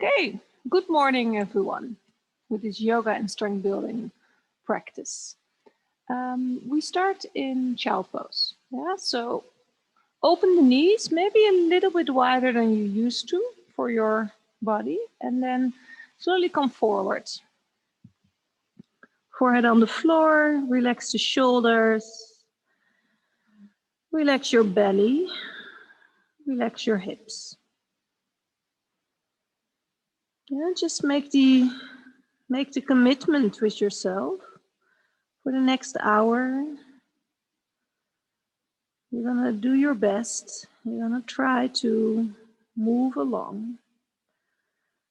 Okay, good morning everyone with this yoga and strength building practice. We start in child pose. Yeah, so open the knees, maybe a little bit wider than you used to for your body, and then slowly come forward. Forehead on the floor, relax the shoulders, relax your belly, relax your hips. Yeah, just make the commitment with yourself for the next hour. You're gonna do your best. You're gonna try to move along.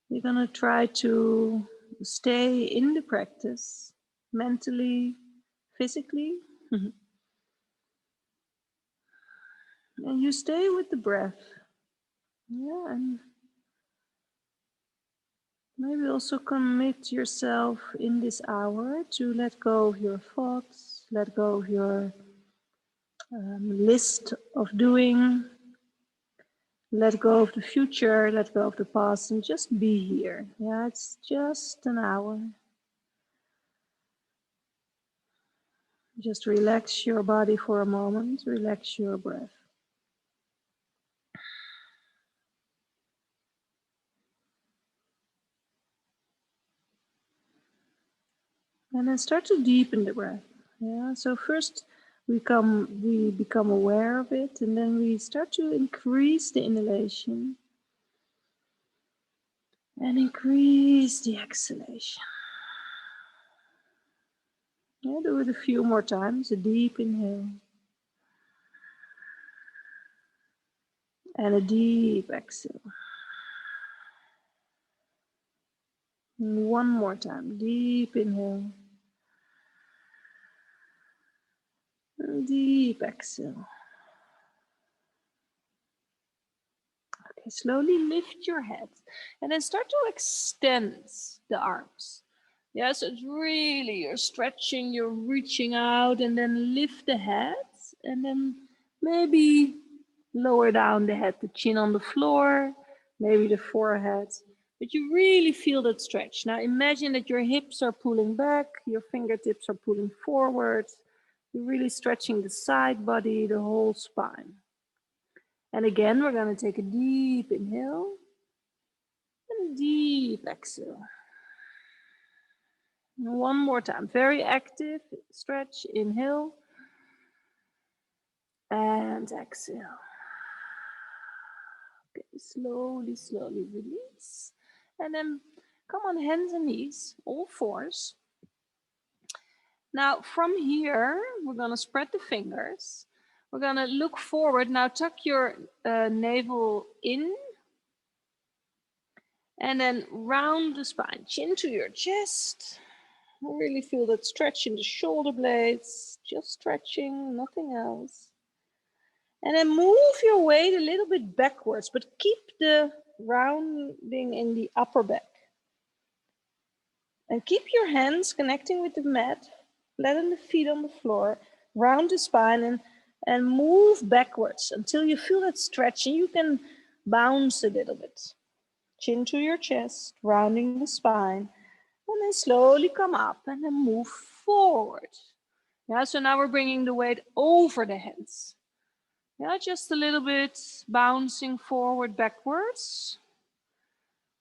You're gonna try to stay in the practice mentally, physically. And you stay with the breath. Yeah, and maybe also commit yourself in this hour to let go of your thoughts, let go of your list of doing, let go of the future, let go of the past, and just be here. Yeah, it's just an hour. Just relax your body for a moment, relax your breath. And then start to deepen the breath. Yeah, so first we become aware of it, and then we start to increase the inhalation and increase the exhalation. Yeah, do it a few more times. A deep inhale and a deep exhale. And one more time. Deep inhale and deep exhale. Okay, slowly lift your head and then start to extend the arms. Yeah, so it's really, you're stretching, you're reaching out, and then lift the head, and then maybe lower down the head, the chin on the floor, maybe the forehead, but you really feel that stretch. Now imagine that your hips are pulling back, your fingertips are pulling forward, you're really stretching the side body, the whole spine. And again, we're going to take a deep inhale and a deep exhale. One more time, very active stretch, inhale and exhale. Okay, slowly, slowly release. And then come on hands and knees, all fours. Now from here, we're gonna spread the fingers. We're gonna look forward. Now tuck your navel in and then round the spine, chin to your chest. Really feel that stretch in the shoulder blades, just stretching, nothing else. And then move your weight a little bit backwards, but keep the rounding in the upper back. And keep your hands connecting with the mat, flatten the feet on the floor, round the spine, and move backwards until you feel that stretch, and you can bounce a little bit. Chin to your chest, rounding the spine, and then slowly come up and then move forward. Yeah, so now we're bringing the weight over the hands. Yeah, just a little bit, bouncing forward, backwards.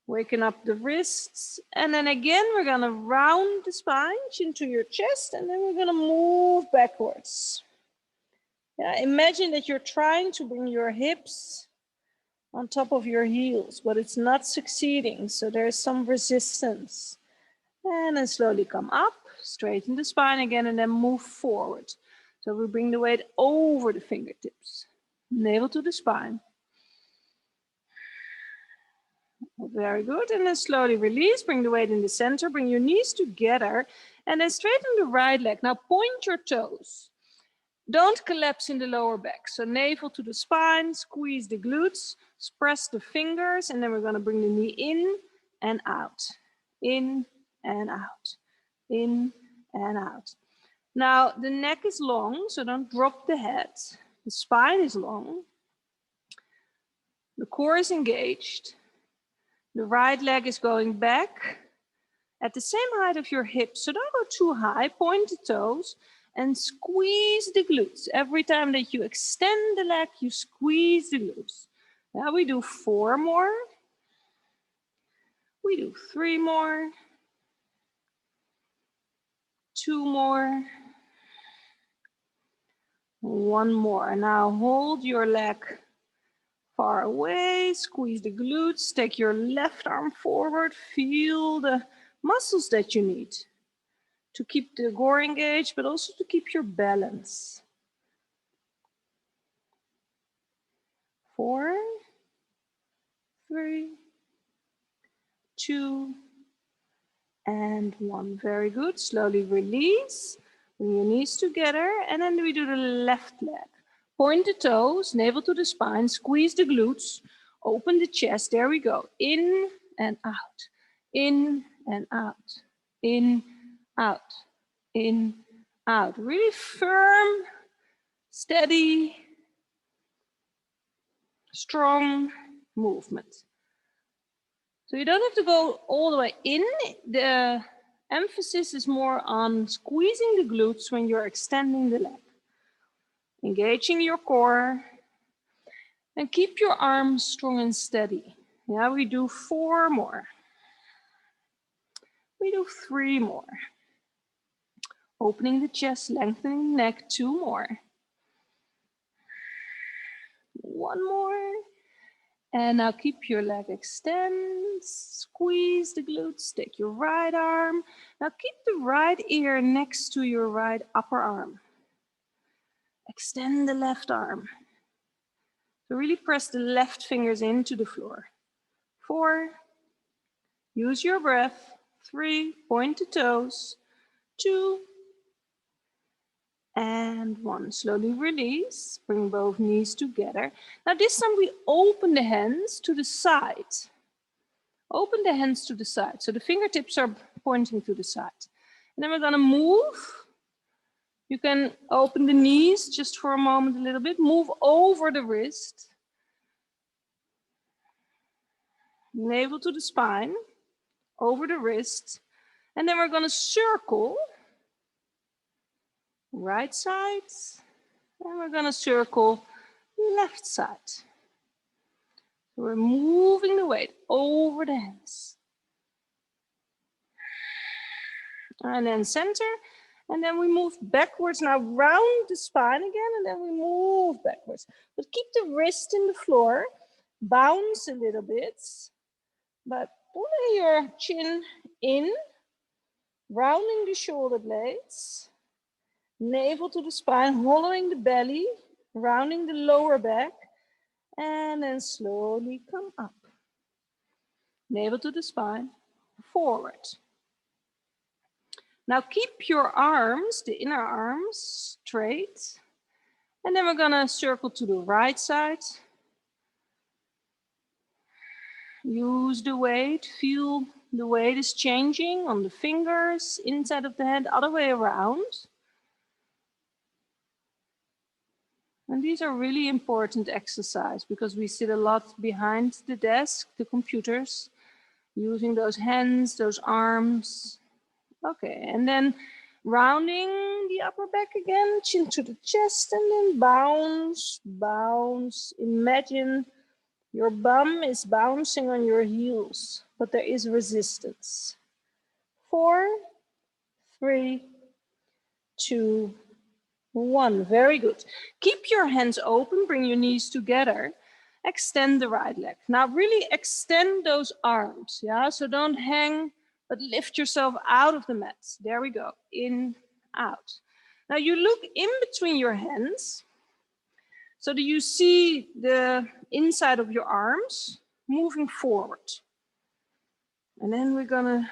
Waking up the wrists. And then again, we're gonna round the spine, chin to your chest, and then we're gonna move backwards. Yeah, imagine that you're trying to bring your hips on top of your heels, but it's not succeeding. So there's some resistance. And then slowly come up, straighten the spine again, and then move forward. So we bring the weight over the fingertips, navel to the spine. Very good. And then slowly release, bring the weight in the center, bring your knees together, and then straighten the right leg. Now point your toes. Don't collapse in the lower back. So navel to the spine, squeeze the glutes, press the fingers, and then we're going to bring the knee in and out. In and out. In and out. Now the neck is long, so don't drop the head. The spine is long. The core is engaged. The right leg is going back at the same height of your hips. So don't go too high, point the toes and squeeze the glutes. Every time that you extend the leg, you squeeze the glutes. Now we do 4 more. We do 3 more. 2 more. 1 more. Now hold your leg far away, squeeze the glutes, take your left arm forward, feel the muscles that you need to keep the core engaged, but also to keep your balance. 4, 3, 2, and 1. Very good. Slowly release. Bring your knees together, and then we do the left leg. Point the toes, navel to the spine, squeeze the glutes, open the chest. There we go. In and out. In and out. In, out. In, out. Really firm, steady, strong movement. So you don't have to go all the way in. The emphasis is more on squeezing the glutes when you're extending the leg. Engaging your core. And keep your arms strong and steady. Yeah, we do 4 more. We do 3 more. Opening the chest, lengthening the neck, 2 more. 1 more. And now keep your leg extend, squeeze the glutes, take your right arm. Now keep the right ear next to your right upper arm. Extend the left arm. So really press the left fingers into the floor. 4, use your breath. 3, point the toes. 2, and 1. Slowly release, bring both knees together. Now this time we open the hands to the side. Open the hands to the side, so the fingertips are pointing to the side. And then we're gonna move. You can open the knees just for a moment a little bit. Move over the wrist. Navel to the spine, over the wrist. And then we're gonna circle. Right side. And we're gonna circle left side. So we're moving the weight over the hands. And then center. And then we move backwards now, round the spine again, and then we move backwards. But keep the wrist in the floor, bounce a little bit, but pulling your chin in, rounding the shoulder blades, navel to the spine, hollowing the belly, rounding the lower back, and then slowly come up. Navel to the spine, forward. Now keep your arms, the inner arms, straight. And then we're gonna circle to the right side. Use the weight, feel the weight is changing on the fingers, inside of the hand, other way around. And these are really important exercises because we sit a lot behind the desk, the computers, using those hands, those arms. Okay, and then rounding the upper back again, chin to the chest, and then bounce, bounce. Imagine your bum is bouncing on your heels, but there is resistance. 4, 3, 2, 1. Very good. Keep your hands open, bring your knees together. Extend the right leg. Now really extend those arms, yeah? So don't hang, but lift yourself out of the mat. There we go. In, out. Now you look in between your hands. So that you see the inside of your arms moving forward. And then we're gonna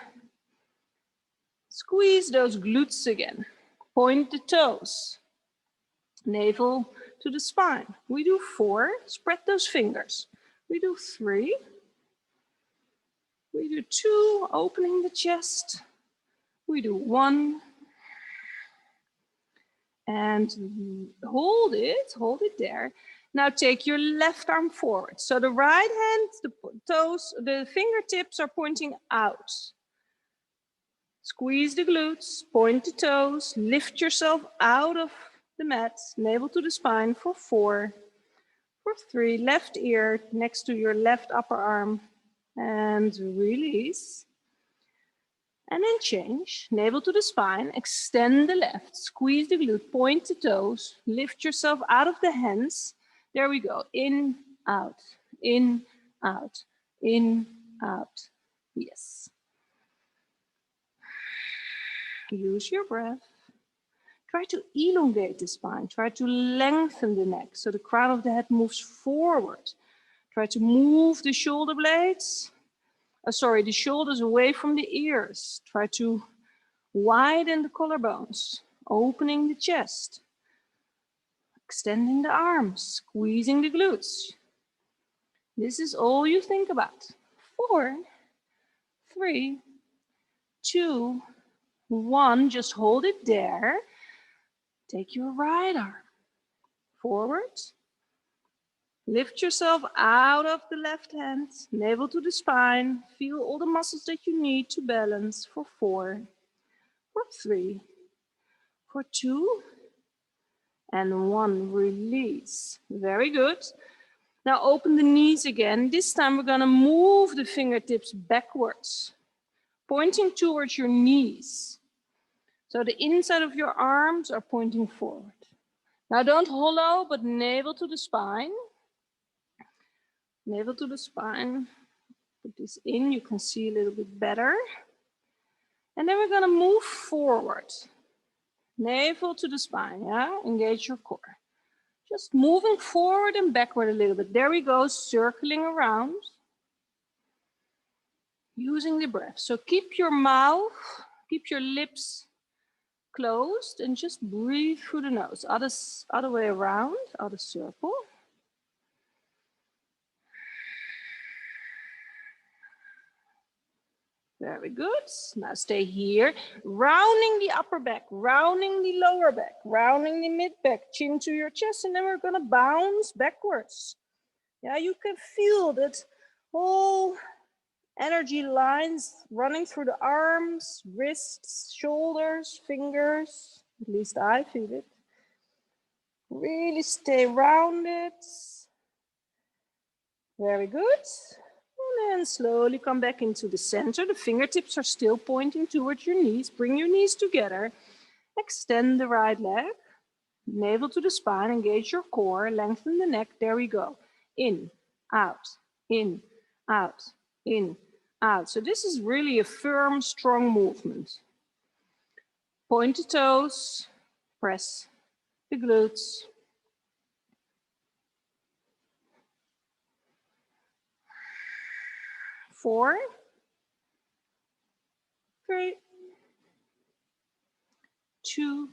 squeeze those glutes again. Point the toes. Navel to the spine. We do 4. Spread those fingers. We do 3. We do 2, opening the chest. We do 1. And hold it there. Now take your left arm forward. So the right hand, the toes, the fingertips are pointing out. Squeeze the glutes, point the toes, lift yourself out of the mat, navel to the spine for 4, for 3, left ear next to your left upper arm, and release. And then change, navel to the spine, extend the left, squeeze the glute, point the toes, lift yourself out of the hands. There we go, in, out, in, out, in, out. Yes. Use your breath. Try to elongate the spine. Try to lengthen the neck so the crown of the head moves forward. Try to move the shoulder blades. The shoulders away from the ears. Try to widen the collarbones, opening the chest, extending the arms, squeezing the glutes. This is all you think about. 4, 3, 2, 1. Just hold it there. Take your right arm forward. Lift yourself out of the left hand, navel to the spine. Feel all the muscles that you need to balance for 4, for 3, for 2, and 1. Release. Very good. Now open the knees again. This time we're going to move the fingertips backwards, pointing towards your knees. So the inside of your arms are pointing forward. Now don't hollow, but navel to the spine. Navel to the spine. Put this in, you can see a little bit better. And then we're going to move forward. Navel to the spine, yeah? Engage your core. Just moving forward and backward a little bit. There we go, circling around. Using the breath. So keep your mouth, keep your lips closed and just breathe through the nose. Other way around, other circle. Very good. Now stay here. Rounding the upper back, rounding the lower back, rounding the mid back, chin to your chest, and then we're going to bounce backwards. Yeah, you can feel that whole energy lines running through the arms, wrists, shoulders, fingers. At least I feel it. Really stay rounded. Very good. And then slowly come back into the center. The fingertips are still pointing towards your knees. Bring your knees together. Extend the right leg. Navel to the spine. Engage your core. Lengthen the neck. There we go. In, out, in, out, in, out. So this is really a firm, strong movement. Point the toes. Press the glutes. 4, 3, 2,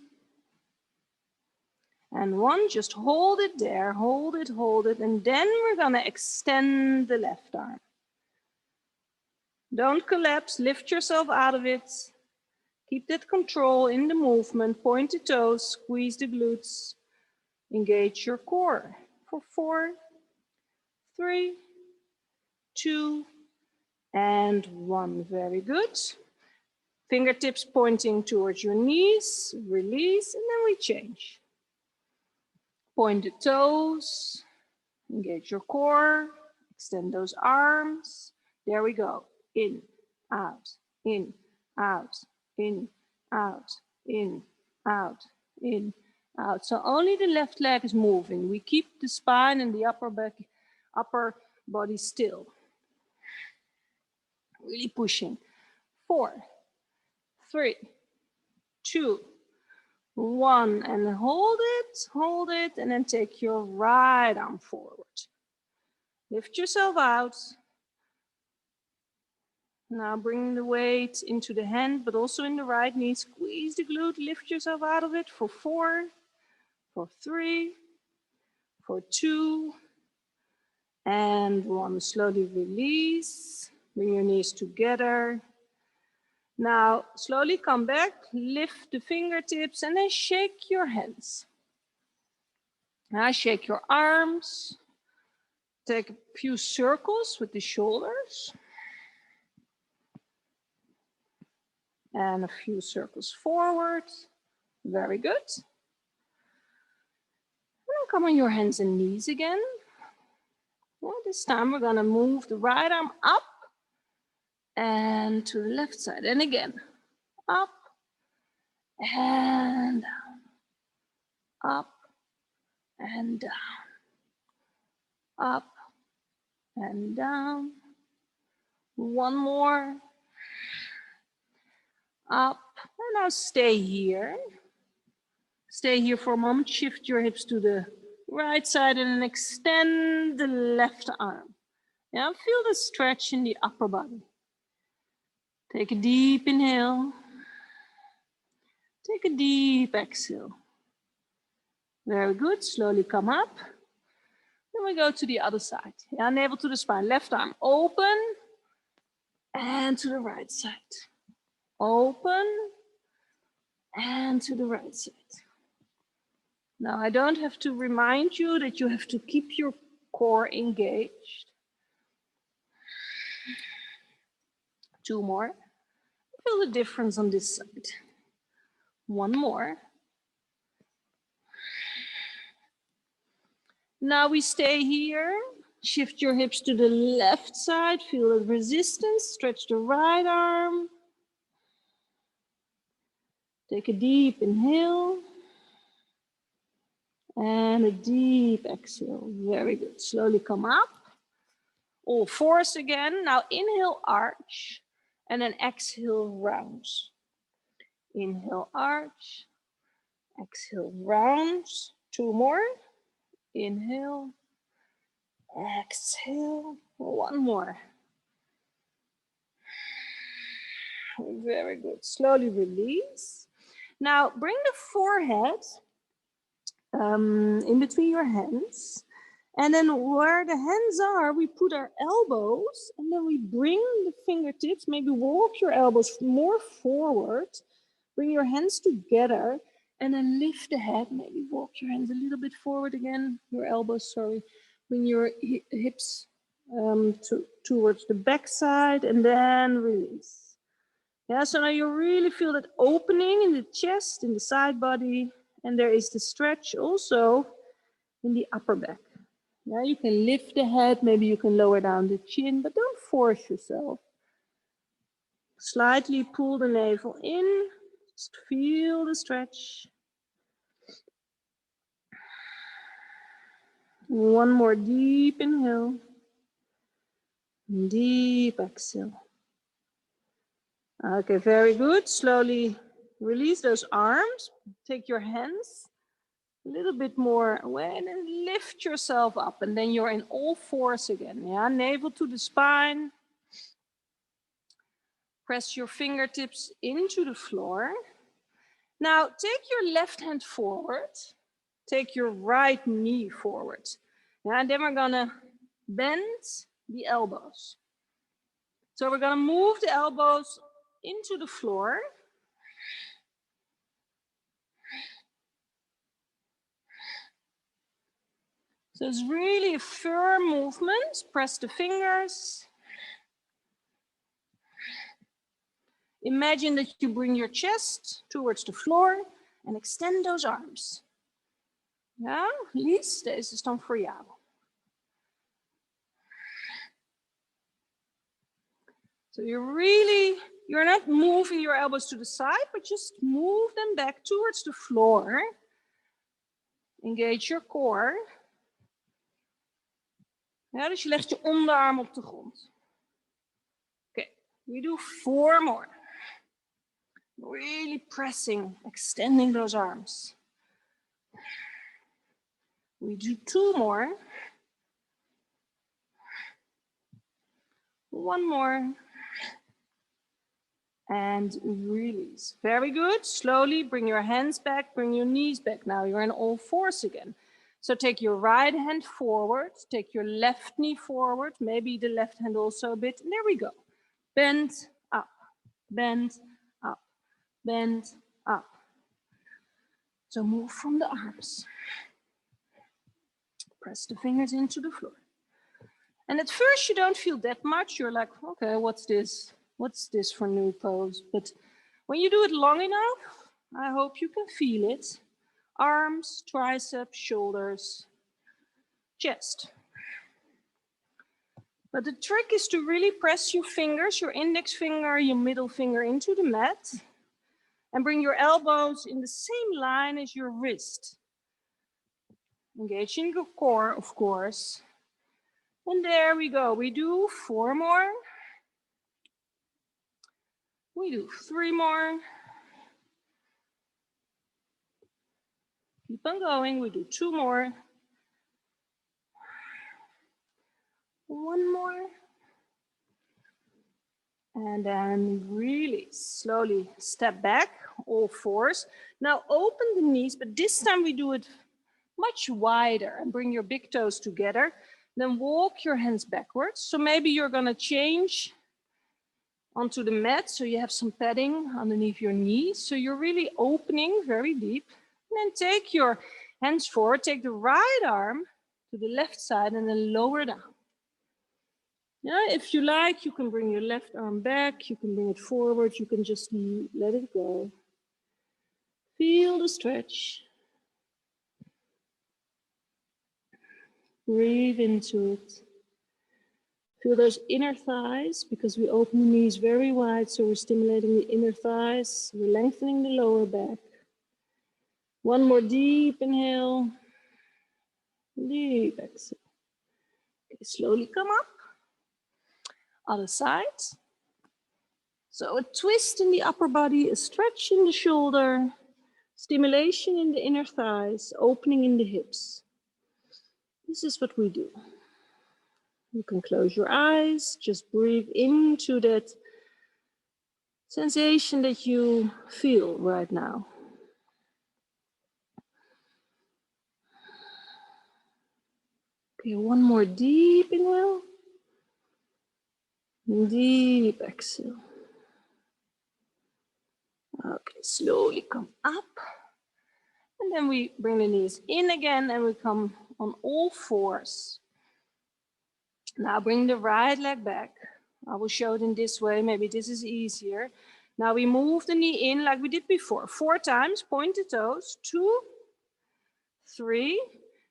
and 1. Just hold it there, hold it, and then we're gonna extend the left arm. Don't collapse, lift yourself out of it. Keep that control in the movement, point the toes, squeeze the glutes, engage your core for 4, 3, 2, and 1. Very good. Fingertips pointing towards your knees, release, and then we change. Point the toes, engage your core, extend those arms. There we go. In, out, in, out, in, out, in, out, in, out. So only the left leg is moving. We keep the spine and the upper body still. Really pushing. 4, 3, 2, 1, and hold it, and then take your right arm forward. Lift yourself out. Now bring the weight into the hand, but also in the right knee. Squeeze the glute, lift yourself out of it for 4, for 3, for 2, and 1. Slowly release. Bring your knees together. Now, slowly come back, lift the fingertips, and then shake your hands. Now shake your arms. Take a few circles with the shoulders. And a few circles forward. Very good. And then come on your hands and knees again. Well, this time we're going to move the right arm up and to the left side. And again, up and down. Up and down. Up and down. One more. Up. And now stay here. Stay here for a moment. Shift your hips to the right side and then extend the left arm. Yeah, feel the stretch in the upper body. Take a deep inhale. Take a deep exhale. Very good. Slowly come up. Then we go to the other side. Yeah, navel to the spine. Left arm open and to the right side. Open and to the right side. Now, I don't have to remind you that you have to keep your core engaged. Two more. Feel the difference on this side. One more. Now we stay here. Shift your hips to the left side. Feel the resistance. Stretch the right arm. Take a deep inhale. And a deep exhale. Very good. Slowly come up. All fours again. Now inhale, arch. And then exhale, rounds. Inhale, arch. Exhale, rounds. Two more. Inhale. Exhale. One more. Very good. Slowly release. Now bring the forehead in between your hands. And then where the hands are, we put our elbows and then we bring the fingertips, maybe walk your elbows more forward. Bring your hands together and then lift the head. Maybe walk your hands a little bit forward again. Your elbows, sorry. Bring your hips towards the back side and then release. Yeah, so now you really feel that opening in the chest, in the side body. And there is the stretch also in the upper back. Yeah, you can lift the head. Maybe you can lower down the chin, but don't force yourself. Slightly pull the navel in. Just feel the stretch. One more deep inhale. Deep exhale. Okay, very good. Slowly release those arms. Take your hands a little bit more away and then lift yourself up. And then you're in all fours again. Yeah, navel to the spine. Press your fingertips into the floor. Now take your left hand forward. Take your right knee forward. Yeah, and then we're gonna bend the elbows. So we're gonna move the elbows into the floor. So it's really a firm movement. Press the fingers. Imagine that you bring your chest towards the floor and extend those arms. Ja, Lies, deze is dan voor jou. So you're not moving your elbows to the side, but just move them back towards the floor. Engage your core. Ja, dus je legt je onderarm op de grond. Okay, we do 4 more. Really pressing, extending those arms. We do 2 more. 1 more. And release. Very good. Slowly bring your hands back, bring your knees back. Now you're in all fours again. So take your right hand forward, take your left knee forward, maybe the left hand also a bit. And there we go. Bend up, bend up, bend up. So move from the arms. Press the fingers into the floor. And at first you don't feel that much. You're like, okay, what's this? What's this for new pose? But when you do it long enough, I hope you can feel it. Arms, triceps, shoulders, chest. But the trick is to really press your fingers, your index finger, your middle finger into the mat, and bring your elbows in the same line as your wrist. Engaging your core, of course. And there we go. We do 4 more. We do 3 more. Keep on going. We do 2 more. 1 more. And then really slowly step back, all fours. Now open the knees, but this time we do it much wider and bring your big toes together. Then walk your hands backwards. So maybe you're gonna change onto the mat so you have some padding underneath your knees. So you're really opening very deep. And then take your hands forward, take the right arm to the left side and then lower down. Yeah, if you like, you can bring your left arm back, you can bring it forward, you can just let it go. Feel the stretch. Breathe into it. Feel those inner thighs because we open the knees very wide, so we're stimulating the inner thighs. We're lengthening the lower back. One more deep inhale. Deep exhale. Okay, slowly come up. Other side. So a twist in the upper body, a stretch in the shoulder, stimulation in the inner thighs, opening in the hips. This is what we do. You can close your eyes, just breathe into that sensation that you feel right now. Okay, one more deep inhale. Deep exhale. Okay, slowly come up. And then we bring the knees in again and we come on all fours. Now bring the right leg back. I will show it in this way. Maybe this is easier. Now we move the knee in like we did before. 4 times, point the toes. 2, 3.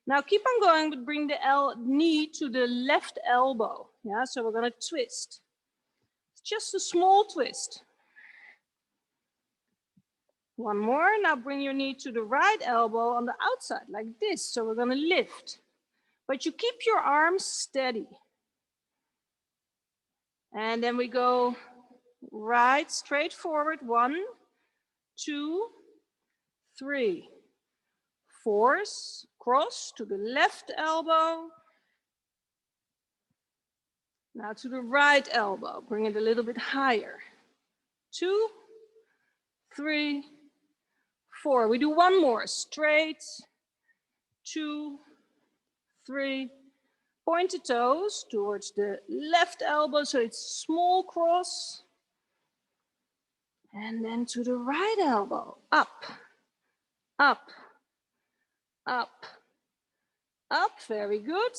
Now keep on going, but bring the knee to the left elbow. Yeah, so we're gonna twist. It's just a small twist. One more. Now bring your knee to the right elbow on the outside like this. So we're gonna lift. But you keep your arms steady. And then we go right, straight forward. 1, 2, 3. 4s, cross to the left elbow. Now to the right elbow. Bring it a little bit higher. 2, 3, 4. We do one more. Straight. 2, 3. Point the toes towards the left elbow, so it's small cross. And then to the right elbow, up, up, up, up, very good.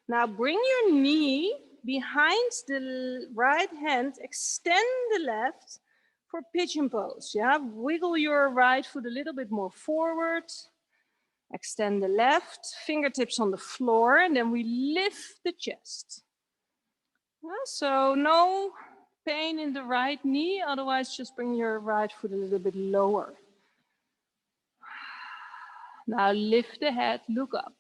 Now bring your knee behind the right hand, extend the left for pigeon pose, yeah? Wiggle your right foot a little bit more forward. Extend the left, fingertips on the floor, and then we lift the chest. So no pain in the right knee, otherwise just bring your right foot a little bit lower. Now lift the head, look up.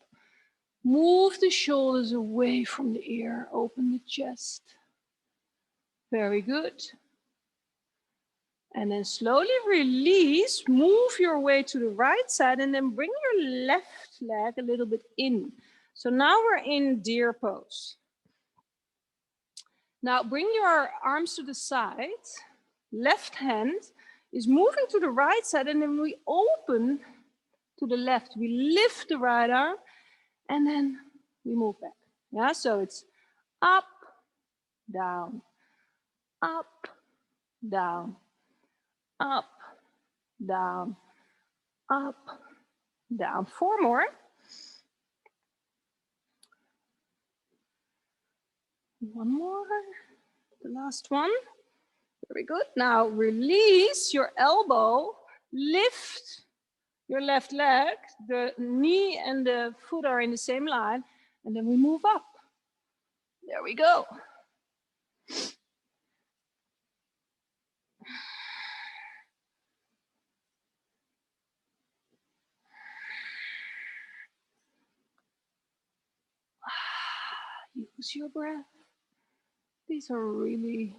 Move the shoulders away from the ear, open the chest. Very good. And then slowly release, move your way to the right side and then bring your left leg a little bit in. So now we're in deer pose. Now bring your arms to the side. Left hand is moving to the right side and then we open to the left. We lift the right arm and then we move back. Yeah, so it's up, down, up, down, up, down, up, down. 4 more. One more, the last one. Very good. Now release your elbow, lift your left leg, the knee and the foot are in the same line, and then we move up. There we go. Use your breath. These are really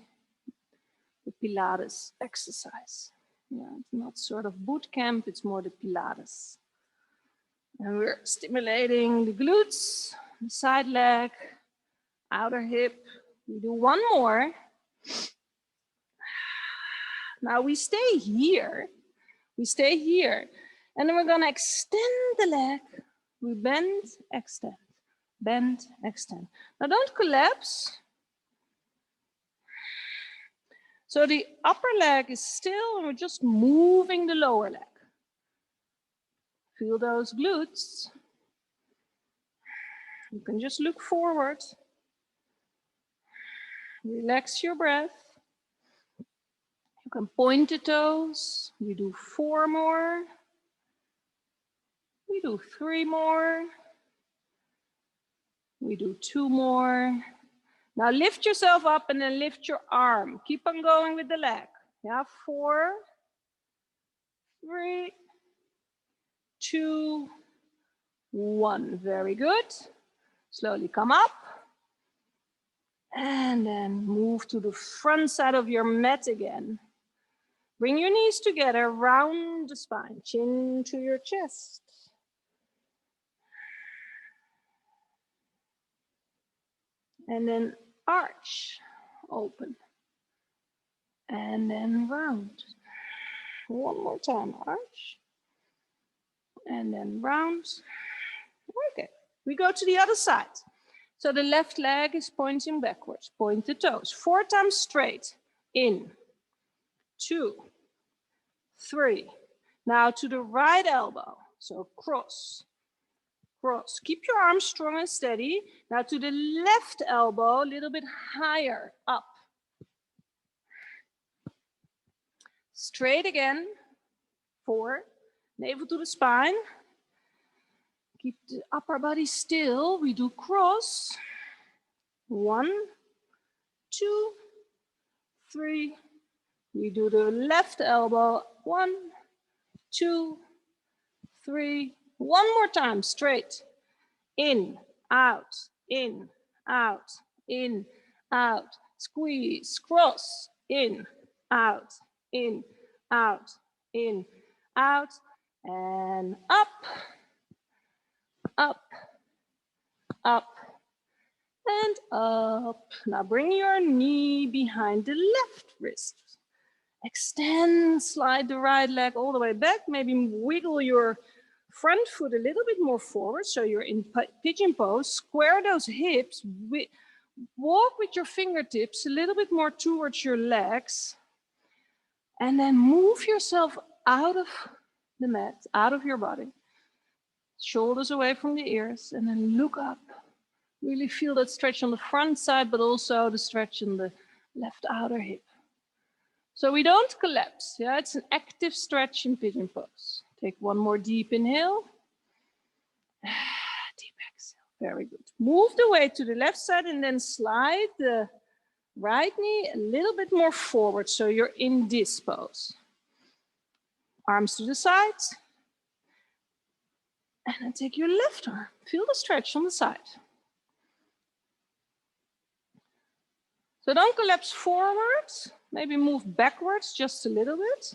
the Pilates exercise. Yeah, it's not sort of boot camp, it's more the Pilates. And we're stimulating the glutes, the side leg, outer hip. We do one more. Now we stay here. We stay here. And then we're going to extend the leg. We bend, extend, bend, extend. Now don't collapse. So the upper leg is still, and we're just moving the lower leg. Feel those glutes. You can just look forward. Relax your breath. You can point the toes. We do 4 more. We do 3 more. We do 2 more. Now lift yourself up and then lift your arm. Keep on going with the leg. Yeah, 4, 3, 2, 1. Very good. Slowly come up. And then move to the front side of your mat again. Bring your knees together, round the spine, chin to your chest. And then arch, open. And then round. One more time, arch. And then round. Okay, we go to the other side. So the left leg is pointing backwards. Point the toes. 4 times straight. In. 2, 3. Now to the right elbow. So cross. Cross. Keep your arms strong and steady. Now to the left elbow, a little bit higher. Up. Straight again. 4. Navel to the spine. Keep the upper body still. We do cross. 1, 2, 3. We do the left elbow. 1, 2, 3. One more time, straight. In, out, in, out, in, out. Squeeze, cross, in, out, in, out, in, out, and up, up, up, and up. Now bring your knee behind the left wrist. Extend, slide the right leg all the way back. Maybe wiggle your front foot a little bit more forward, so you're in pigeon pose. Square those hips. Walk with your fingertips a little bit more towards your legs. And then move yourself out of the mat, out of your body. Shoulders away from the ears, and then look up. Really feel that stretch on the front side, but also the stretch on the left outer hip. So we don't collapse. Yeah, it's an active stretch in pigeon pose. Take one more deep inhale. Deep exhale. Very good. Move the weight to the left side and then slide the right knee a little bit more forward, so you're in this pose. Arms to the sides. And then take your left arm. Feel the stretch on the side. So don't collapse forwards. Maybe move backwards just a little bit.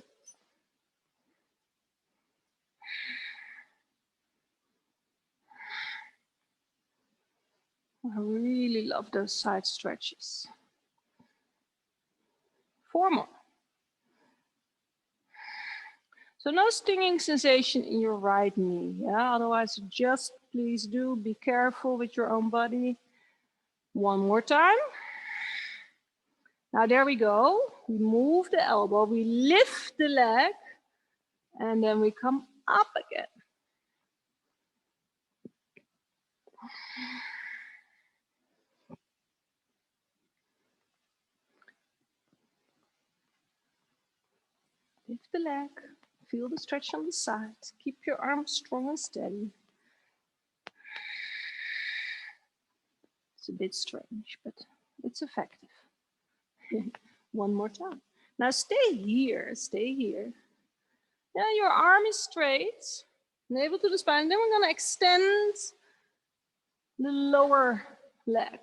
I really love those side stretches. 4 more. So no stinging sensation in your right knee. Yeah, otherwise just please do be careful with your own body. One more time. Now there we go. We move the elbow, we lift the leg, and then we come up again. Lift the leg. Feel the stretch on the side. Keep your arms strong and steady. It's a bit strange, but it's effective. One more time. Now stay here, stay here. Yeah, your arm is straight, navel to the spine. Then we're gonna extend the lower leg.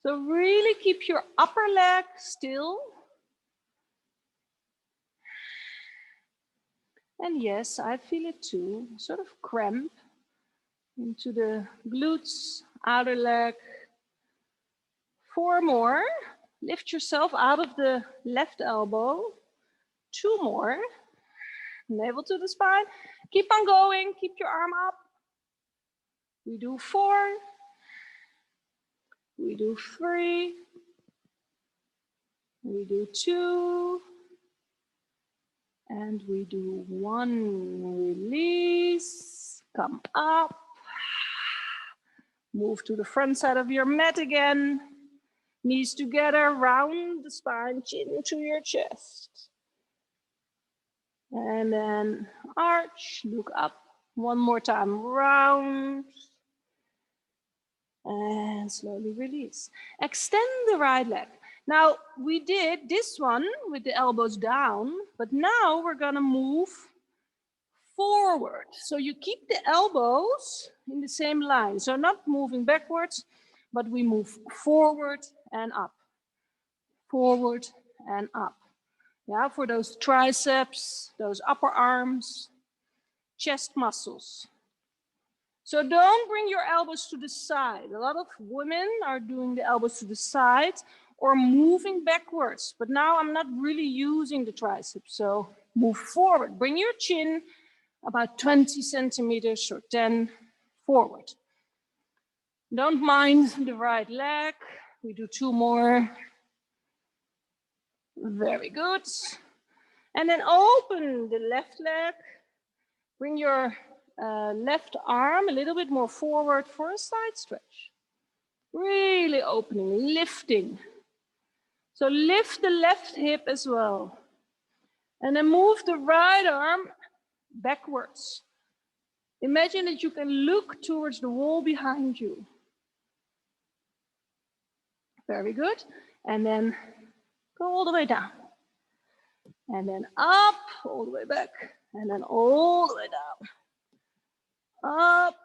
So really keep your upper leg still. And yes, I feel it too, sort of cramp into the glutes, outer leg. 4 more. Lift yourself out of the left elbow. 2 more. Navel to the spine. Keep on going. Keep your arm up. We do 4. We do 3. We do 2. And we do 1. Release. Come up. Move to the front side of your mat again. Knees together, round the spine, chin to your chest. And then arch, look up. One more time, round. And slowly release. Extend the right leg. Now, we did this one with the elbows down, but now we're gonna move forward. So you keep the elbows in the same line. So not moving backwards, but we move forward and up. Forward and up. Yeah, for those triceps, those upper arms, chest muscles. So don't bring your elbows to the side. A lot of women are doing the elbows to the side or moving backwards. But now I'm not really using the triceps. So move forward. Bring your chin about 20 centimeters or 10 forward. Don't mind the right leg. We do 2 more. Very good. And then open the left leg. Bring your left arm a little bit more forward for a side stretch. Really opening, lifting. So lift the left hip as well. And then move the right arm backwards. Imagine that you can look towards the wall behind you. Very good. And then go all the way down. And then up, all the way back. And then all the way down. Up,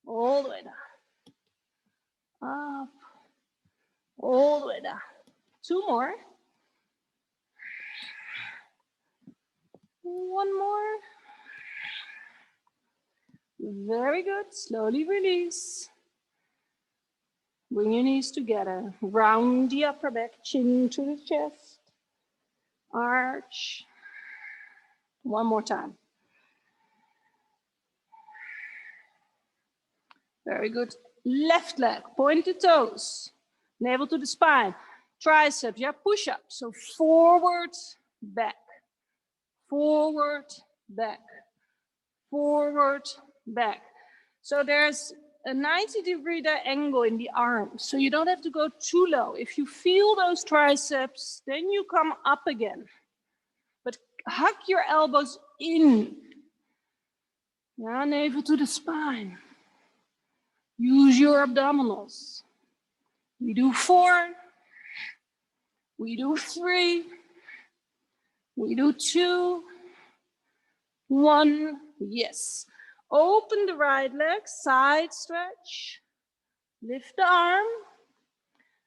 all the way down. Up, all the way down. 2 more. 1 more. Very good. Slowly release. Bring your knees together. Round the upper back, chin to the chest. Arch. 1 more time. Very good. Left leg, pointed toes. Navel to the spine. Triceps, yeah, push up. So forward, back. Forward, back. Forward, back. So there's a 90-degree angle in the arms. So you don't have to go too low. If you feel those triceps, then you come up again. But hug your elbows in. Yeah, navel to the spine. Use your abdominals. We do 4. We do 3. We do 2. 1. Yes. Open the right leg, side stretch. Lift the arm.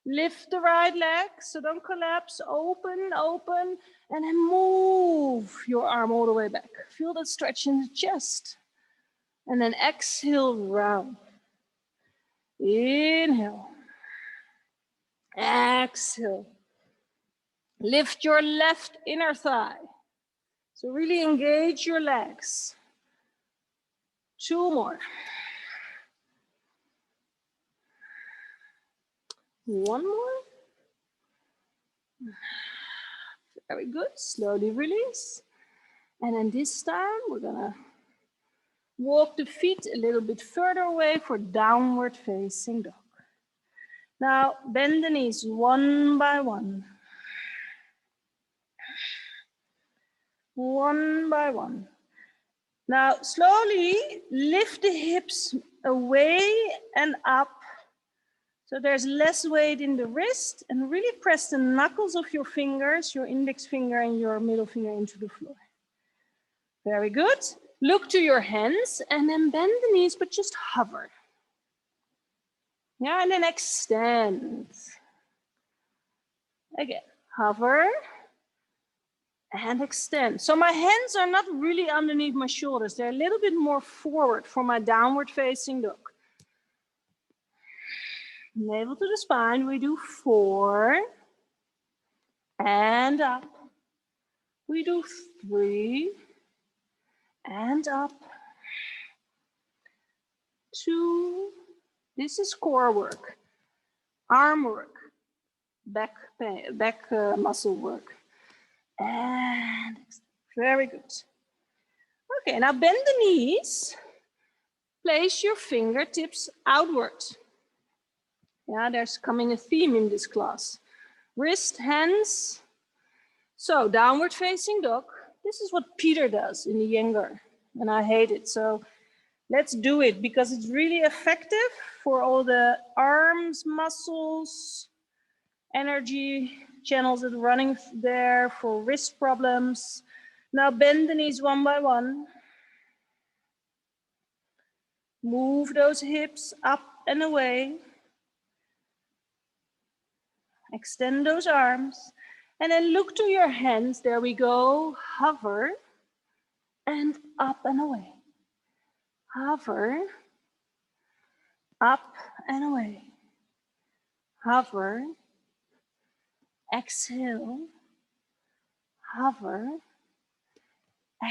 Lift the right leg, so don't collapse. Open, open, and then move your arm all the way back. Feel that stretch in the chest. And then exhale, round. Inhale. Exhale. Lift your left inner thigh. So really engage your legs. 2 more. 1 more. Very good. Slowly release. And then this time we're gonna walk the feet a little bit further away for downward facing dog. Now bend the knees 1 by 1. one by one. Now, slowly lift the hips away and up. So there's less weight in the wrist, and really press the knuckles of your fingers, your index finger and your middle finger into the floor. Very good. Look to your hands and then bend the knees, but just hover. Yeah, and then extend. Again, hover and extend. So my hands are not really underneath my shoulders. They're a little bit more forward for my downward facing dog. Navel to the spine, we do 4. And up. We do 3. And up. 2. This is core work. Arm work. Back muscle work. And very good. Okay, now bend the knees. Place your fingertips outwards. Yeah, there's coming a theme in this class. Wrist, hands. So downward facing dog. This is what Peter does in the Younger, and I hate it. So let's do it because it's really effective for all the arms, muscles, energy channels that are running there, for wrist problems. Now bend the knees one by one. Move those hips up and away. Extend those arms. And then look to your hands. There we go. Hover. And up and away. Hover. Up and away. Hover. Exhale. Hover.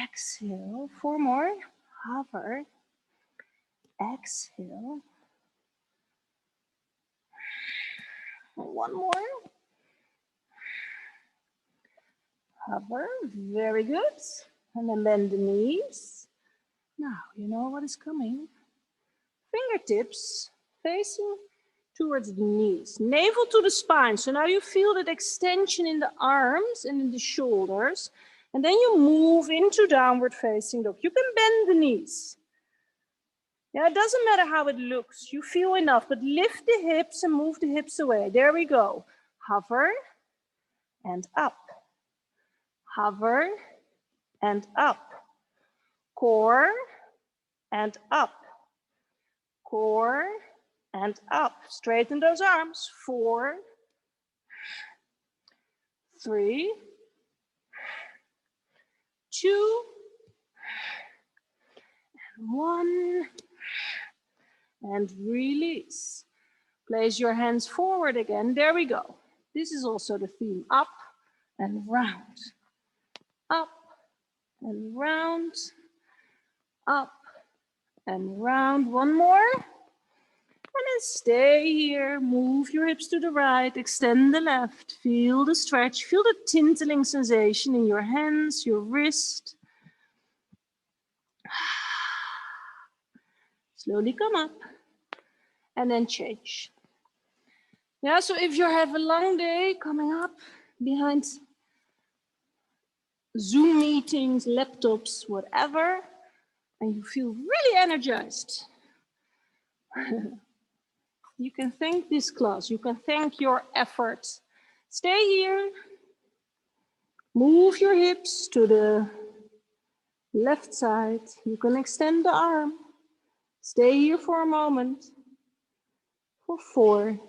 Exhale. 4 more. Hover. Exhale. 1 more. Hover. Very good. And then bend the knees. Now, you know what is coming. Fingertips facing towards the knees. Navel to the spine. So now you feel that extension in the arms and in the shoulders. And then you move into downward facing dog. You can bend the knees. Yeah, it doesn't matter how it looks. You feel enough, but lift the hips and move the hips away. There we go. Hover and up. Hover and up. Core and up. Core and up. Straighten those arms. 4, 3, 2, 1. And release. Place your hands forward again. There we go. This is also the theme. Up and round. Up and round. Up and round. 1 more. And then stay here. Move your hips to the right. Extend the left. Feel the stretch. Feel the tinkling sensation in your hands, your wrist. Slowly come up. And then change. Yeah, so if you have a long day coming up behind Zoom meetings, laptops, whatever, and you feel really energized, you can thank this class. You can thank your efforts. Stay here. Move your hips to the left side. You can extend the arm. Stay here for a moment. For 4,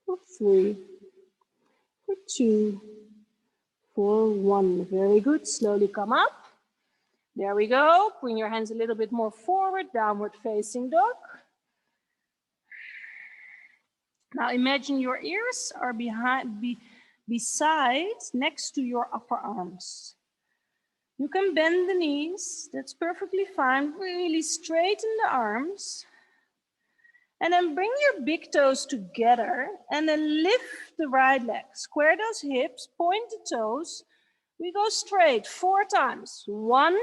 for 3, for 2, for 1. Very good. Slowly come up. There we go. Bring your hands a little bit more forward. Downward facing dog. Now imagine your ears are beside, next to your upper arms. You can bend the knees. That's perfectly fine. Really straighten the arms. And then bring your big toes together and then lift the right leg. Square those hips, point the toes. We go straight 4 times. 1,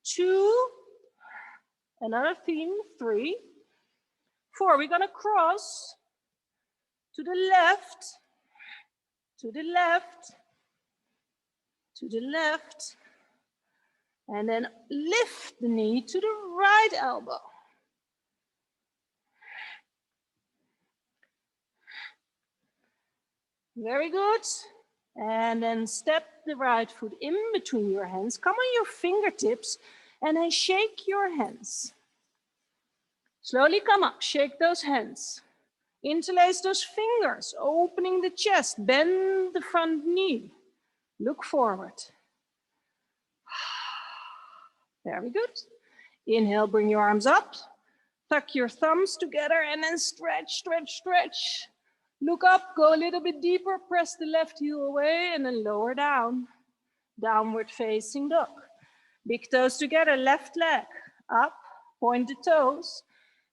2, another theme, 3, 4. We're gonna cross to the left, to the left, to the left, and then lift the knee to the right elbow. Very good. And then step the right foot in between your hands. Come on your fingertips and then shake your hands. Slowly come up, shake those hands. Interlace those fingers, opening the chest, bend the front knee. Look forward. Very good. Inhale, bring your arms up. Tuck your thumbs together and then stretch, stretch, stretch. Look up, go a little bit deeper, press the left heel away and then lower down. Downward facing dog. Big toes together, left leg up, point the toes.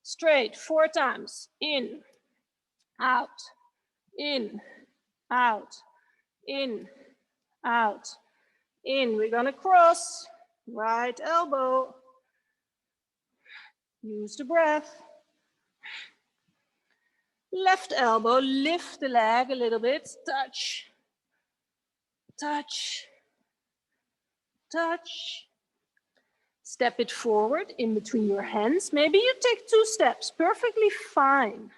Straight 4 times. In, out, in, out, in, out, in. We're gonna cross. Right elbow. Use the breath. Left elbow, lift the leg a little bit. Touch, touch, touch. Step it forward in between your hands. Maybe you take 2 steps, perfectly fine.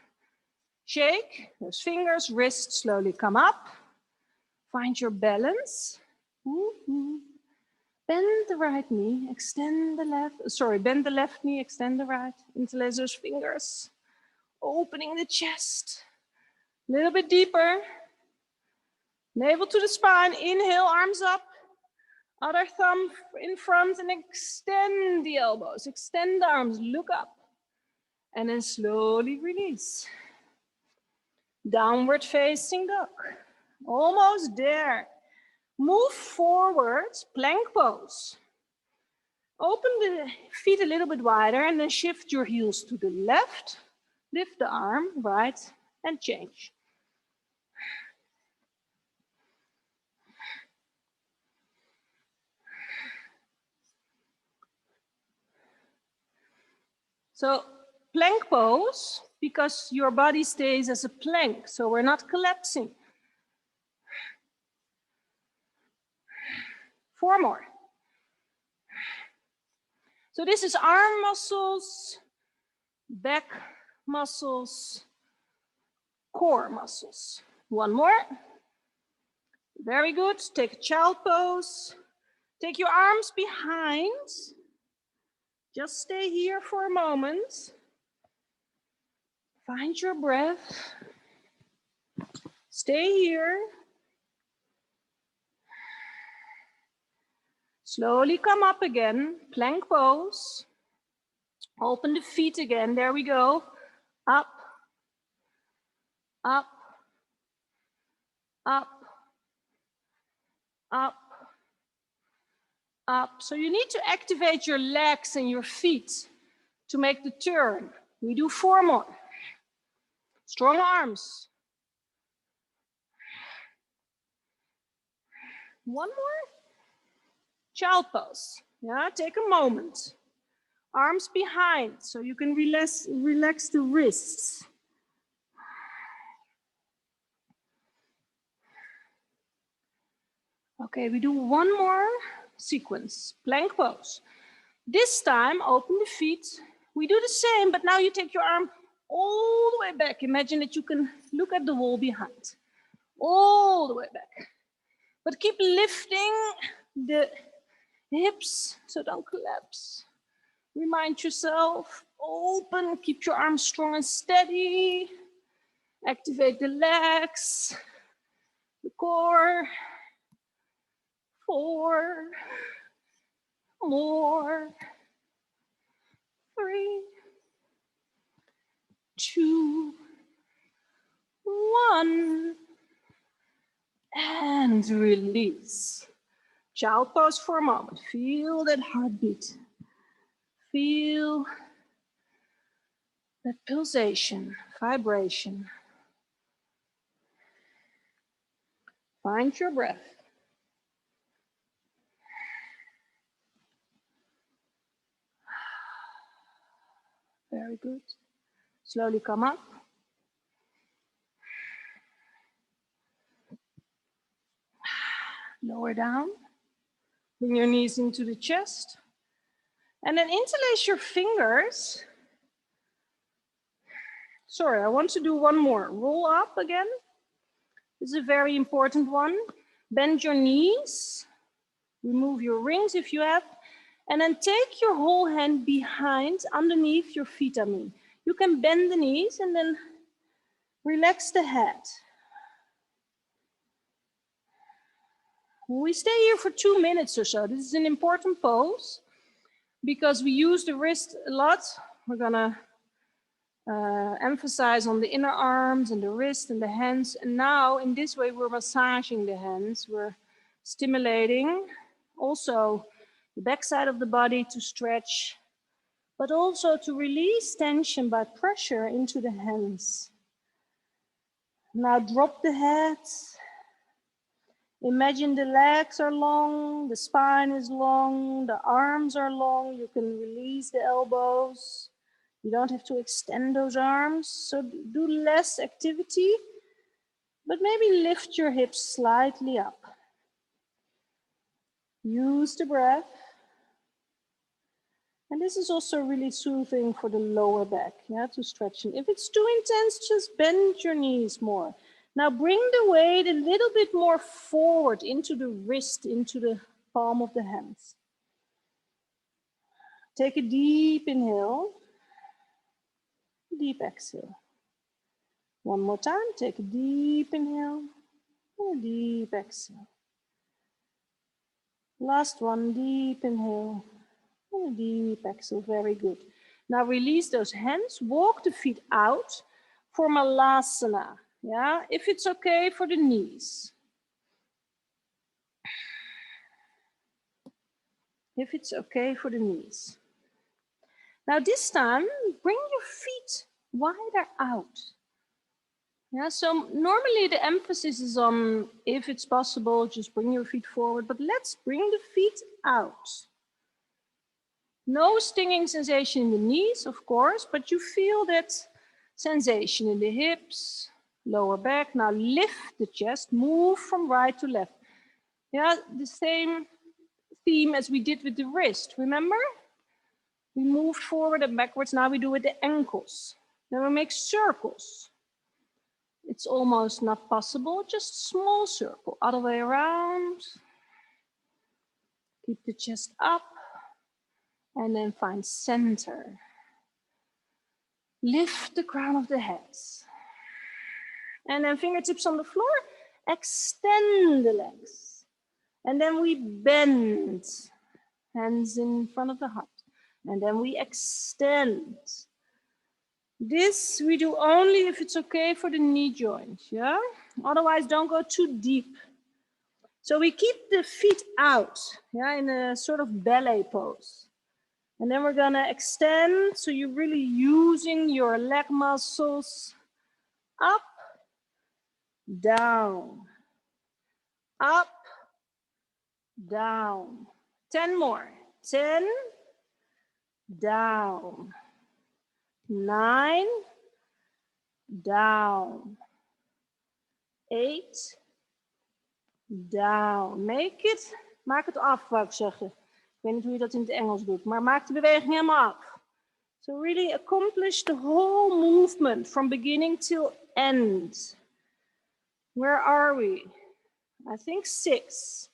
Shake those fingers, wrists slowly come up. Find your balance. Bend the right knee, extend the left, bend the left knee, extend the right. Interlace those fingers. Opening the chest. A little bit deeper. Navel to the spine. Inhale, arms up. Other thumb in front and extend the elbows. Extend the arms, look up. And then slowly release. Downward facing dog. Almost there. Move forward, plank pose. Open the feet a little bit wider and then shift your heels to the left. Lift the arm, right, and change. So plank pose, because your body stays as a plank, so we're not collapsing. 4 more. So this is arm muscles, back muscles, core muscles. 1 more. Very good. Take a child pose. Take your arms behind. Just stay here for a moment. Find your breath. Stay here. Slowly come up again, plank pose. Open the feet again, there we go. Up, up, up, up, up. So you need to activate your legs and your feet to make the turn. We do 4 more. Strong arms. 1 more. Child pose. Yeah, take a moment. Arms behind so you can relax the wrists. Okay, we do 1 more sequence. Plank pose. This time, open the feet. We do the same, but now you take your arm all the way back. Imagine that you can look at the wall behind. All the way back. But keep lifting the hips so don't collapse. Remind yourself, open, keep your arms strong and steady. Activate the legs, the core. 4 more. 3, 2, 1. And release. Child pose for a moment. Feel that heartbeat. Feel that pulsation, vibration. Find your breath. Very good. Slowly come up. Lower down. Bring your knees into the chest. And then interlace your fingers. Sorry, I want to do one more. Roll up again. This is a very important one. Bend your knees. Remove your rings if you have. And then take your whole hand behind, underneath your feet, I mean. You can bend the knees and then relax the head. We stay here for 2 minutes or so. This is an important pose because we use the wrist a lot. We're gonna emphasize on the inner arms and the wrist and the hands. And now in this way, we're massaging the hands. We're stimulating also the backside of the body to stretch, but also to release tension by pressure into the hands. Now drop the head. Imagine the legs are long, the spine is long, the arms are long. You can release the elbows. You don't have to extend those arms. So do less activity, but maybe lift your hips slightly up. Use the breath. And this is also really soothing for the lower back, yeah, to stretching. If it's too intense, just bend your knees more. Now bring the weight a little bit more forward into the wrist, into the palm of the hands. Take a deep inhale, deep exhale. One more time, take a deep inhale, and a deep exhale. Last one, deep inhale, and a deep exhale, very good. Now release those hands, walk the feet out for Malasana. Yeah, if it's okay for the knees. If it's okay for the knees. Now this time, bring your feet wider out. Yeah, so normally the emphasis is on, if it's possible, just bring your feet forward, but let's bring the feet out. No stinging sensation in the knees, of course, but you feel that sensation in the hips, lower back. Now lift the chest, move from right to left. Yeah, the same theme as we did with the wrist, remember? We moved forward and backwards, now we do with the ankles. Then we make circles. It's almost not possible, just small circle, other way around. Keep the chest up, and then find center. Lift the crown of the head. And then fingertips on the floor, extend the legs. And then we bend, hands in front of the heart. And then we extend. This we do only if it's okay for the knee joint, yeah? Otherwise, don't go too deep. So we keep the feet out, yeah, in a sort of ballet pose. And then we're gonna extend, so you're really using your leg muscles. Up, down, up, down. 10 more. 10, down. 9, down. 8, down. Maak het af, wou ik zeggen. Ik weet niet hoe je dat in het Engels doet, maar maak de beweging helemaal af. So really accomplish the whole movement from beginning till end. Where are we? I think 6.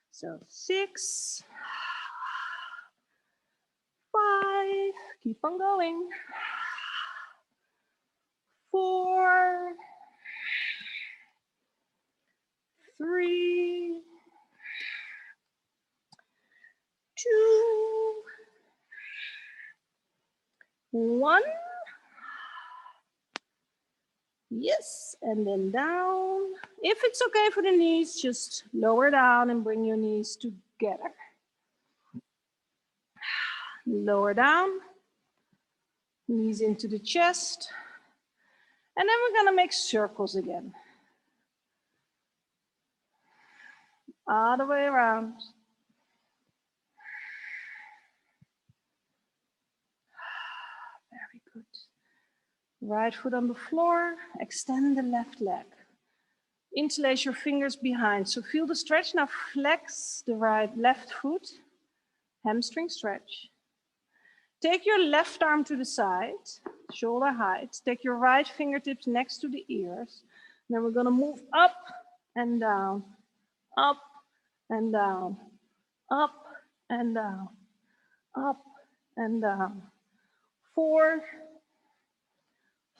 So 6, 5, keep on going. 4, 3, 2, 1. Yes, and then down. If it's okay for the knees, just lower down and bring your knees together. Lower down, knees into the chest. And then we're gonna make circles again. All the way around. Very good. Right foot on the floor, extend the left leg. Interlace your fingers behind. So feel the stretch. Now flex the left foot, hamstring stretch. Take your left arm to the side, shoulder height. Take your right fingertips next to the ears. Then we're gonna move up and down, up and down, up and down, up and down. 4,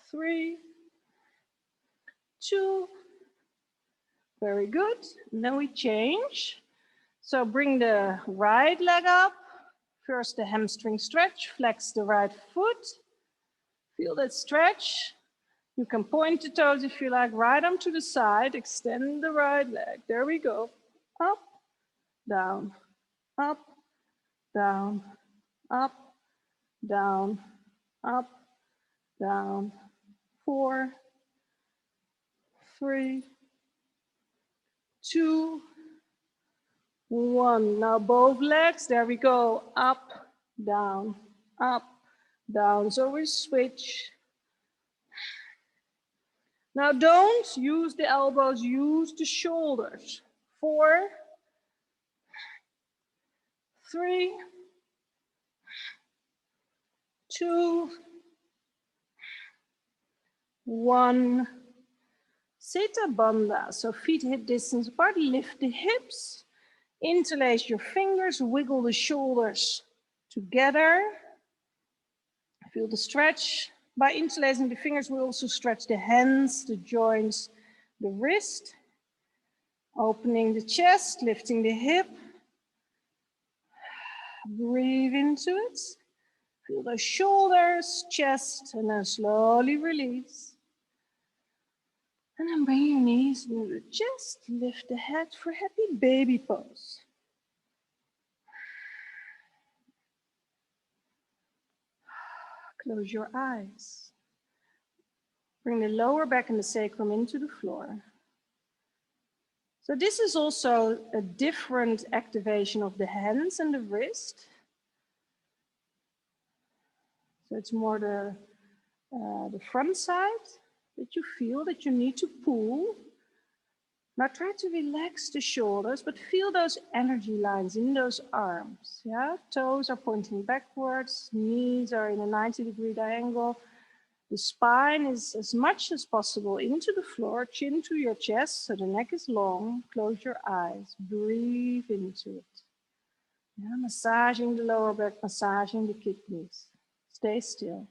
3, 2. Very good. And then we change. So bring the right leg up. First the hamstring stretch. Flex the right foot. Feel that stretch. You can point the toes if you like. Right arm to the side. Extend the right leg. There we go. Up, down, up, down, up, down, up, down. 4, 3, 2, 1. Now both legs, there we go. Up, down, up, down. So we switch. Now don't use the elbows, use the shoulders. 4, 3, 2, 1. Sita Bandha, so feet hip distance apart, lift the hips, interlace your fingers, wiggle the shoulders together. Feel the stretch. By interlacing the fingers, we also stretch the hands, the joints, the wrist. Opening the chest, lifting the hip. Breathe into it. Feel the shoulders, chest, and then slowly release. And then bring your knees to the chest, lift the head for happy baby pose. Close your eyes. Bring the lower back and the sacrum into the floor. So this is also a different activation of the hands and the wrist. So it's more the front side that you feel that you need to pull. Now try to relax the shoulders, but feel those energy lines in those arms. Yeah, toes are pointing backwards, knees are in a 90-degree diagonal. The spine is as much as possible into the floor, chin to your chest, so the neck is long. Close your eyes, breathe into it. Yeah, massaging the lower back, massaging the kidneys. Stay still.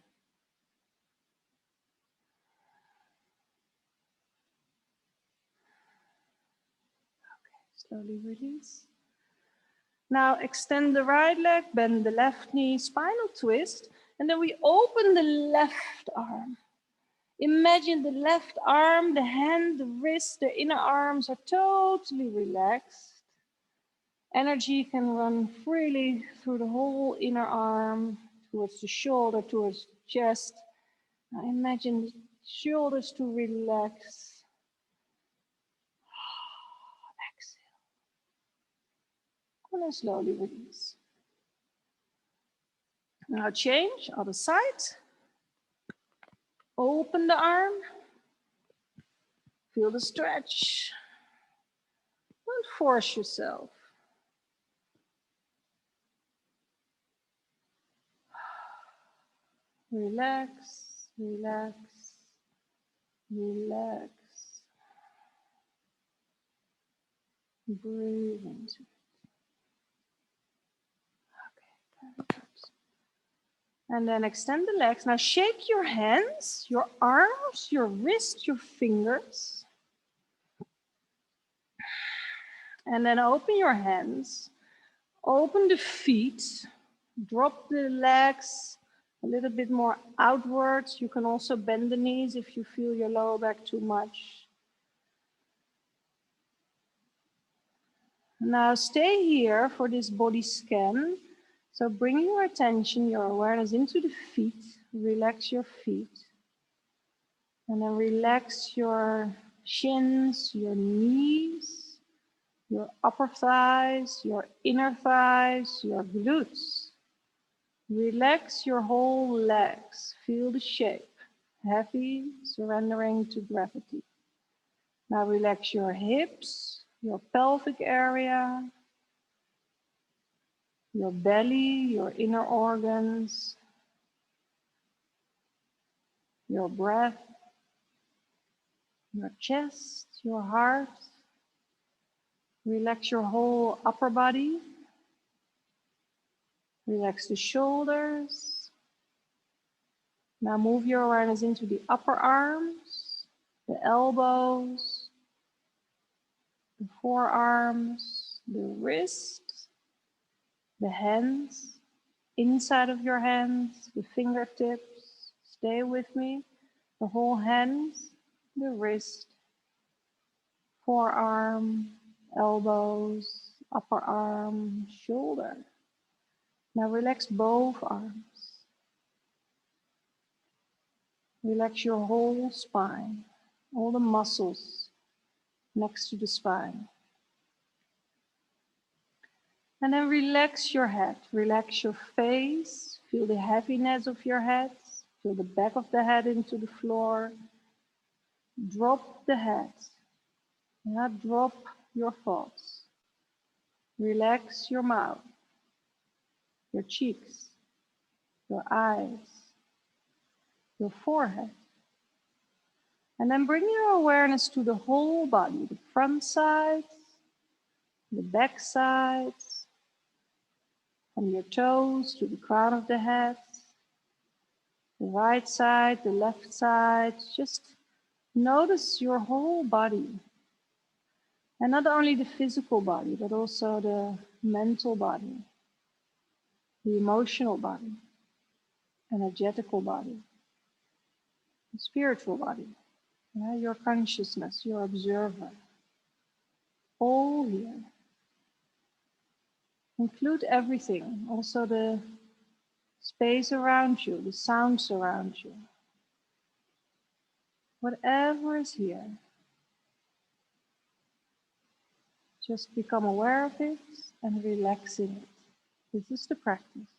Slowly release. Now extend the right leg, bend the left knee, spinal twist, and then we open the left arm. Imagine the left arm, the hand, the wrist, the inner arms are totally relaxed. Energy can run freely through the whole inner arm, towards the shoulder, towards the chest. Now imagine the shoulders to relax. And then slowly release. Now change, other side. Open the arm. Feel the stretch. Don't force yourself. Relax, relax, relax. Breathe into it. Okay, very good. And then extend the legs. Now shake your hands, your arms, your wrists, your fingers. And then open your hands. Open the feet. Drop the legs a little bit more outwards. You can also bend the knees if you feel your lower back too much. Now stay here for this body scan. So bring your attention, your awareness into the feet. Relax your feet. And then relax your shins, your knees, your upper thighs, your inner thighs, your glutes. Relax your whole legs. Feel the shape. Heavy, surrendering to gravity. Now relax your hips, your pelvic area, your belly, your inner organs, your breath, your chest, your heart. Relax your whole upper body. Relax the shoulders. Now move your awareness into the upper arms, the elbows, the forearms, the wrists, the hands, inside of your hands, the fingertips. Stay with me. The whole hands, the wrist, forearm, elbows, upper arm, shoulder. Now relax both arms. Relax your whole spine, all the muscles next to the spine. And then relax your head, relax your face, feel the heaviness of your head, feel the back of the head into the floor. Drop the head, now drop your thoughts. Relax your mouth, your cheeks, your eyes, your forehead. And then bring your awareness to the whole body, the front side, the back sides, from your toes to the crown of the head, the right side, the left side. Just notice your whole body. And not only the physical body, but also the mental body, the emotional body, energetical body, the spiritual body, your consciousness, your observer. All here. Include everything, also the space around you, the sounds around you. Whatever is here, just become aware of it and relaxing it. This is the practice.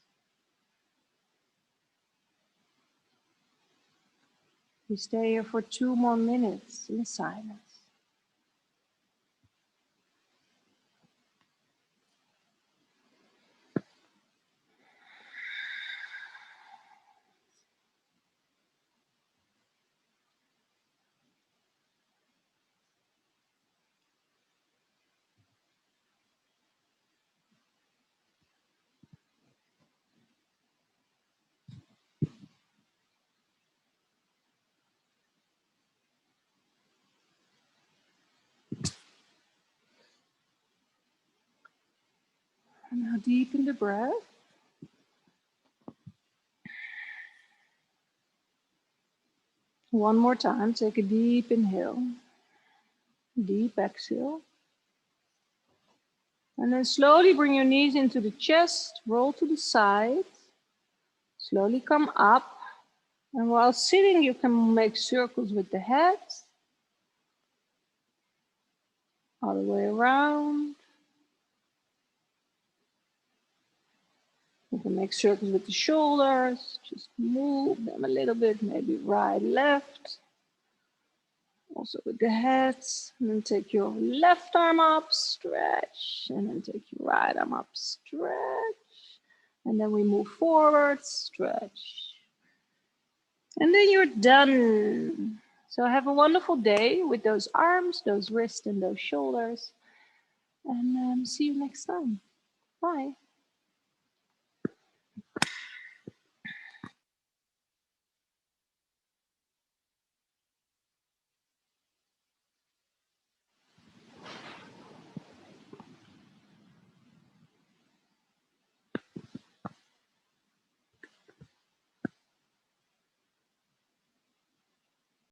We stay here for 2 more minutes in silence. And now deepen the breath. One more time, take a deep inhale, deep exhale. And then slowly bring your knees into the chest, roll to the side, slowly come up. And while sitting, you can make circles with the head, all the way around. You can make circles with the shoulders, just move them a little bit, maybe right, left. Also with the head, and then take your left arm up, stretch, and then take your right arm up, stretch. And then we move forward, stretch. And then you're done. So have a wonderful day with those arms, those wrists, and those shoulders. And see you next time. Bye.